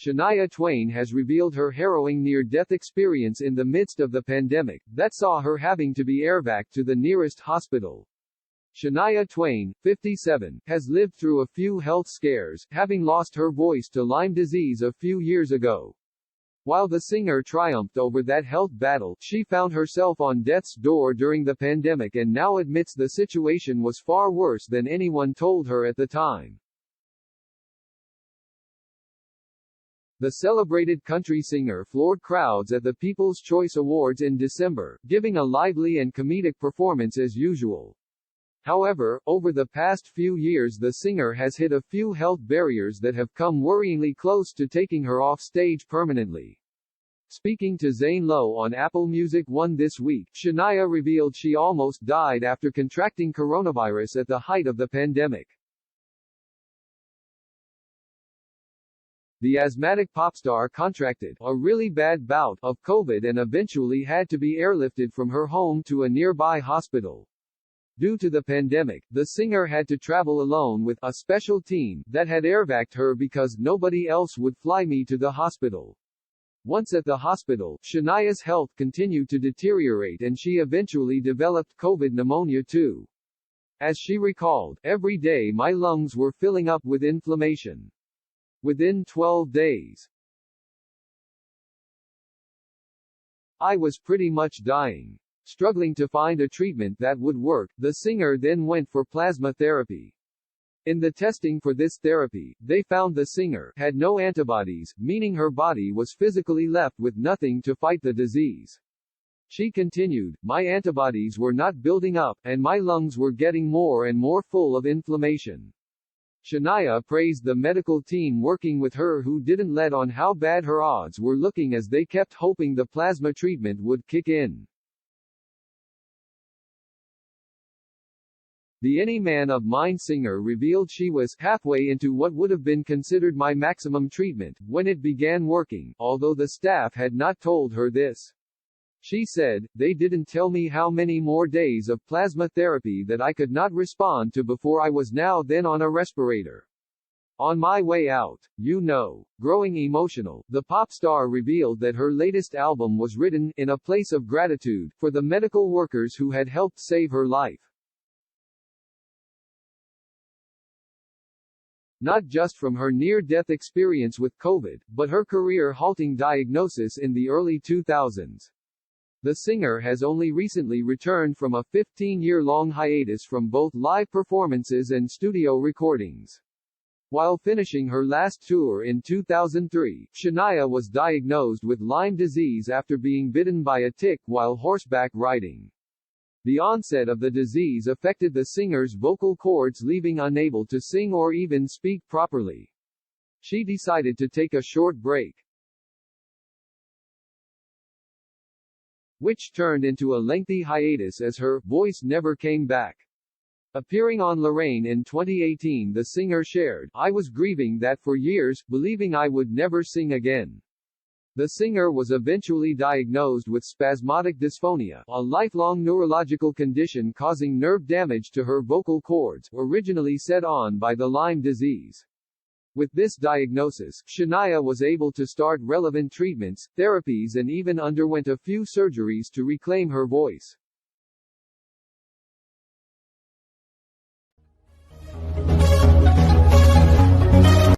Shania Twain has revealed her harrowing near-death experience in the midst of the pandemic, that saw her having to be airvac'd to the nearest hospital. Shania Twain, 57, has lived through a few health scares, having lost her voice to Lyme disease a few years ago. While the singer triumphed over that health battle, she found herself on death's door during the pandemic and now admits the situation was far worse than anyone told her at the time. The celebrated country singer floored crowds at the People's Choice Awards in December, giving a lively and comedic performance as usual. However, over the past few years the singer has hit a few health barriers that have come worryingly close to taking her off stage permanently. Speaking to Zane Lowe on Apple Music One this week, Shania revealed she almost died after contracting coronavirus at the height of the pandemic. The asthmatic pop star contracted a really bad bout of COVID and eventually had to be airlifted from her home to a nearby hospital. Due to the pandemic, the singer had to travel alone with a special team that had airvac'd her because nobody else would fly me to the hospital. Once at the hospital, Shania's health continued to deteriorate and she eventually developed COVID pneumonia too. As she recalled, "Every day my lungs were filling up with inflammation. Within 12 days, I was pretty much dying." Struggling to find a treatment that would work, the singer then went for plasma therapy. In the testing for this therapy, they found the singer had no antibodies, meaning her body was physically left with nothing to fight the disease. She continued, "My antibodies were not building up, and my lungs were getting more and more full of inflammation." Shania praised the medical team working with her who didn't let on how bad her odds were looking as they kept hoping the plasma treatment would kick in. The Any Man of Mine singer revealed she was halfway into what would have been considered my maximum treatment when it began working, although the staff had not told her this. She said, "They didn't tell me how many more days of plasma therapy that I could not respond to before I was now then on a respirator. On my way out, you know." Growing emotional, the pop star revealed that her latest album was written in a place of gratitude for the medical workers who had helped save her life. Not just from her near-death experience with COVID, but her career-halting diagnosis in the early 2000s. The singer has only recently returned from a 15-year-long hiatus from both live performances and studio recordings. While finishing her last tour in 2003, Shania was diagnosed with Lyme disease after being bitten by a tick while horseback riding. The onset of the disease affected the singer's vocal cords, leaving unable to sing or even speak properly. She decided to take a short break, which turned into a lengthy hiatus as her voice never came back. Appearing on Lorraine in 2018, the singer shared, "I was grieving that for years, believing I would never sing again." The singer was eventually diagnosed with spasmodic dysphonia, a lifelong neurological condition causing nerve damage to her vocal cords, originally set on by the Lyme disease. With this diagnosis, Shania was able to start relevant treatments, therapies and even underwent a few surgeries to reclaim her voice.